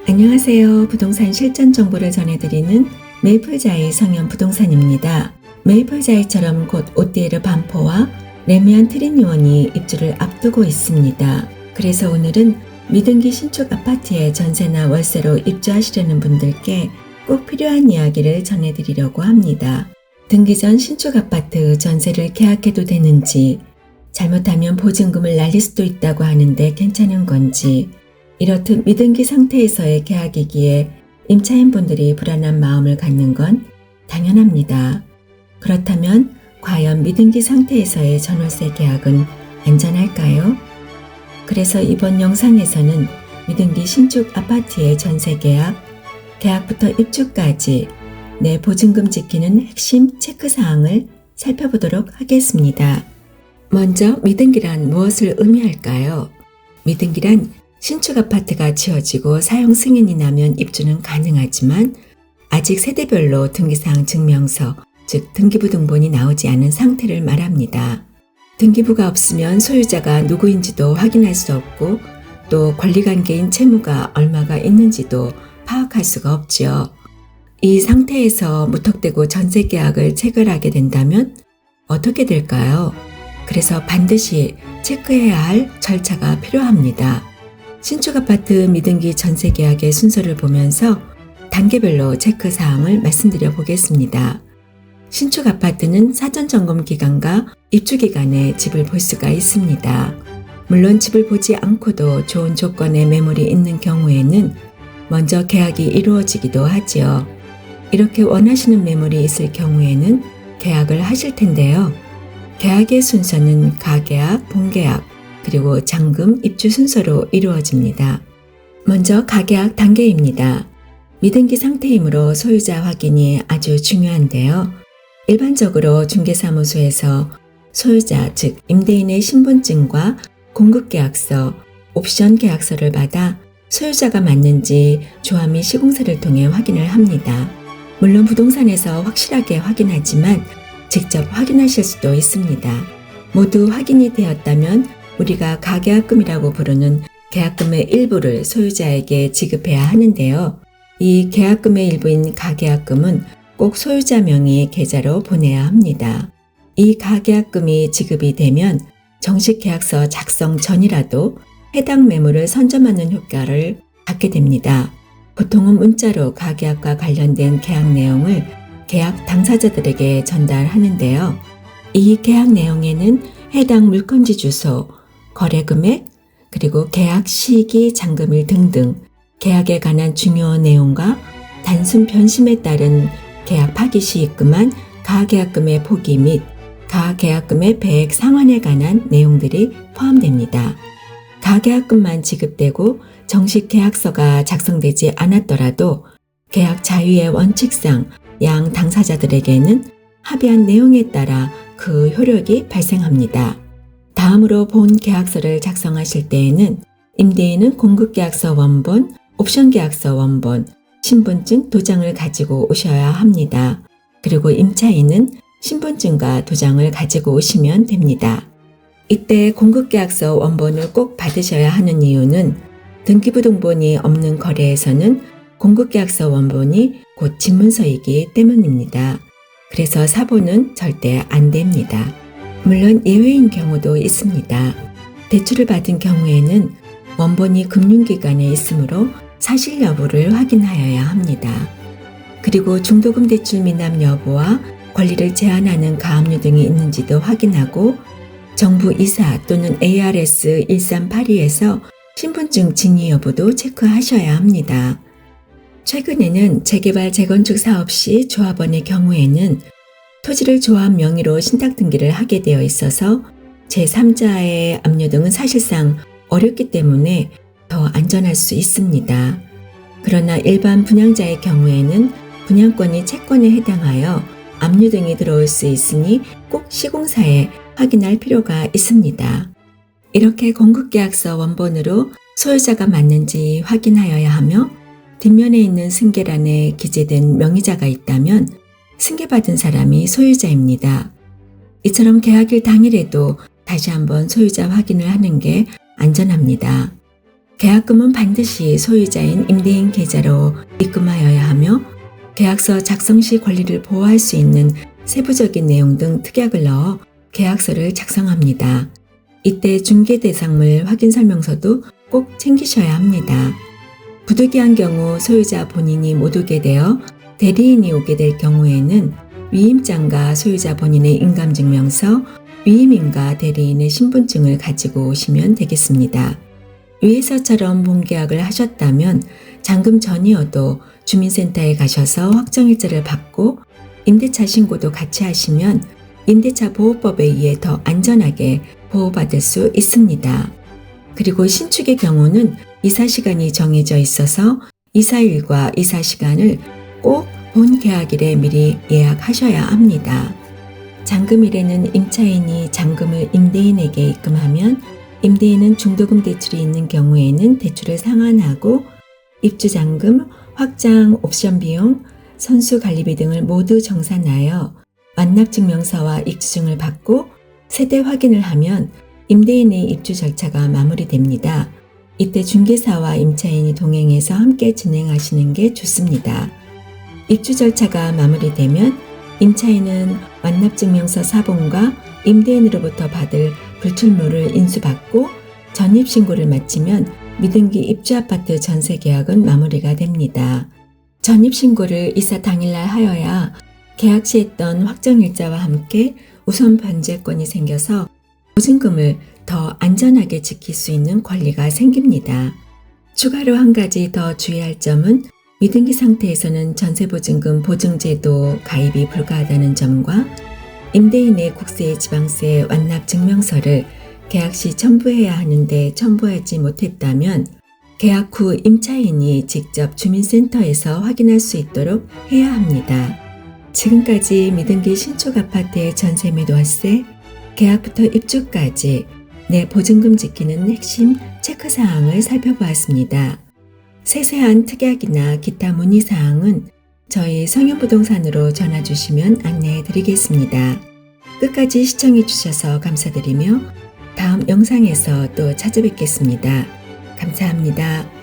안녕하세요. 부동산 실전 정보를 전해드리는 메이플자이 성현 부동산입니다. 메이플자이처럼 곧 오띠에르 반포와 레미안 트리니원이 입주를 앞두고 있습니다. 그래서 오늘은 미등기 신축 아파트에 전세나 월세로 입주하시려는 분들께 꼭 필요한 이야기를 전해드리려고 합니다. 등기 전 신축 아파트 전세를 계약해도 되는지, 잘못하면 보증금을 날릴 수도 있다고 하는데 괜찮은 건지, 이렇듯 미등기 상태에서의 계약이기에 임차인분들이 불안한 마음을 갖는 건 당연합니다. 그렇다면 과연 미등기 상태에서의 전월세 계약은 안전할까요? 그래서 이번 영상에서는 미등기 신축 아파트의 전세 계약, 계약부터 입주까지 내 보증금 지키는 핵심 체크사항을 살펴보도록 하겠습니다. 먼저 미등기란 무엇을 의미할까요? 미등기란 신축 아파트가 지어지고 사용 승인이 나면 입주는 가능하지만 아직 세대별로 등기사항 증명서, 즉 등기부등본이 나오지 않은 상태를 말합니다. 등기부가 없으면 소유자가 누구인지도 확인할 수 없고 또 권리관계인 채무가 얼마가 있는지도 파악할 수가 없지요. 이 상태에서 무턱대고 전세계약을 체결하게 된다면 어떻게 될까요? 그래서 반드시 체크해야 할 절차가 필요합니다. 신축 아파트 미등기 전세 계약의 순서를 보면서 단계별로 체크사항을 말씀드려 보겠습니다. 신축 아파트는 사전 점검 기간과 입주 기간에 집을 볼 수가 있습니다. 물론 집을 보지 않고도 좋은 조건의 매물이 있는 경우에는 먼저 계약이 이루어지기도 하지요. 이렇게 원하시는 매물이 있을 경우에는 계약을 하실 텐데요. 계약의 순서는 가계약, 본계약, 그리고 잔금, 입주 순서로 이루어집니다. 먼저 가계약 단계입니다. 미등기 상태이므로 소유자 확인이 아주 중요한데요. 일반적으로 중개사무소에서 소유자, 즉 임대인의 신분증과 공급계약서, 옵션 계약서를 받아 소유자가 맞는지 조합 및 시공사를 통해 확인을 합니다. 물론 부동산에서 확실하게 확인하지만 직접 확인하실 수도 있습니다. 모두 확인이 되었다면 우리가 가계약금이라고 부르는 계약금의 일부를 소유자에게 지급해야 하는데요. 이 계약금의 일부인 가계약금은 꼭 소유자 명의 계좌로 보내야 합니다. 이 가계약금이 지급이 되면 정식 계약서 작성 전이라도 해당 매물을 선점하는 효과를 갖게 됩니다. 보통은 문자로 가계약과 관련된 계약 내용을 계약 당사자들에게 전달하는데요. 이 계약 내용에는 해당 물건지 주소, 거래 금액, 그리고 계약 시기, 잔금일 등등 계약에 관한 중요 내용과 단순 변심에 따른 계약 파기 시 입금한 가계약금의 포기 및 가계약금의 배액 상환에 관한 내용들이 포함됩니다. 가계약금만 지급되고 정식 계약서가 작성되지 않았더라도 계약 자유의 원칙상 양 당사자들에게는 합의한 내용에 따라 그 효력이 발생합니다. 다음으로 본 계약서를 작성하실 때에는 임대인은 공급계약서 원본, 옵션계약서 원본, 신분증, 도장을 가지고 오셔야 합니다. 그리고 임차인은 신분증과 도장을 가지고 오시면 됩니다. 이때 공급계약서 원본을 꼭 받으셔야 하는 이유는 등기부등본이 없는 거래에서는 공급계약서 원본이 곧 집문서이기 때문입니다. 그래서 사본은 절대 안 됩니다. 물론 예외인 경우도 있습니다. 대출을 받은 경우에는 원본이 금융기관에 있으므로 사실 여부를 확인하여야 합니다. 그리고 중도금 대출 미납 여부와 권리를 제한하는 가압류 등이 있는지도 확인하고 정부 이사 또는 ARS 1382에서 신분증 진위 여부도 체크하셔야 합니다. 최근에는 재개발 재건축 사업 시 조합원의 경우에는 토지를 조합 명의로 신탁 등기를 하게 되어 있어서 제3자의 압류 등은 사실상 어렵기 때문에 더 안전할 수 있습니다. 그러나 일반 분양자의 경우에는 분양권이 채권에 해당하여 압류 등이 들어올 수 있으니 꼭 시공사에 확인할 필요가 있습니다. 이렇게 공급계약서 원본으로 소유자가 맞는지 확인하여야 하며 뒷면에 있는 승계란에 기재된 명의자가 있다면 승계받은 사람이 소유자입니다. 이처럼 계약일 당일에도 다시 한번 소유자 확인을 하는 게 안전합니다. 계약금은 반드시 소유자인 임대인 계좌로 입금하여야 하며 계약서 작성 시 권리를 보호할 수 있는 세부적인 내용 등 특약을 넣어 계약서를 작성합니다. 이때 중개대상물 확인설명서도 꼭 챙기셔야 합니다. 부득이한 경우 소유자 본인이 못 오게 되어 대리인이 오게 될 경우에는 위임장과 소유자 본인의 인감증명서, 위임인과 대리인의 신분증을 가지고 오시면 되겠습니다. 위에서처럼 본계약을 하셨다면 잔금 전이어도 주민센터에 가셔서 확정일자를 받고 임대차 신고도 같이 하시면 임대차 보호법에 의해 더 안전하게 보호받을 수 있습니다. 그리고 신축의 경우는 이사시간이 정해져 있어서 이사일과 이사시간을 꼭 본 계약일에 미리 예약하셔야 합니다. 잔금일에는 임차인이 잔금을 임대인에게 입금하면 임대인은 중도금 대출이 있는 경우에는 대출을 상환하고 입주잔금, 확장 옵션 비용, 선수 관리비 등을 모두 정산하여 완납증명서와 입주증을 받고 세대 확인을 하면 임대인의 입주 절차가 마무리됩니다. 이때 중개사와 임차인이 동행해서 함께 진행하시는 게 좋습니다. 입주 절차가 마무리되면 임차인은 완납증명서 사본과 임대인으로부터 받을 불출물을 인수받고 전입신고를 마치면 미등기 입주아파트 전세계약은 마무리가 됩니다. 전입신고를 이사 당일날 하여야 계약 시 했던 확정일자와 함께 우선 변제권이 생겨서 보증금을 더 안전하게 지킬 수 있는 권리가 생깁니다. 추가로 한 가지 더 주의할 점은 미등기 상태에서는 전세보증금 보증제도 가입이 불가하다는 점과 임대인의 국세, 지방세 완납 증명서를 계약 시 첨부해야 하는데 첨부하지 못했다면 계약 후 임차인이 직접 주민센터에서 확인할 수 있도록 해야 합니다. 지금까지 미등기 신축 아파트의 전세 및 월세, 계약부터 입주까지 내 보증금 지키는 핵심 체크사항을 살펴보았습니다. 세세한 특약이나 기타 문의사항은 저희 성현부동산으로 전화주시면 안내해 드리겠습니다. 끝까지 시청해 주셔서 감사드리며 다음 영상에서 또 찾아뵙겠습니다. 감사합니다.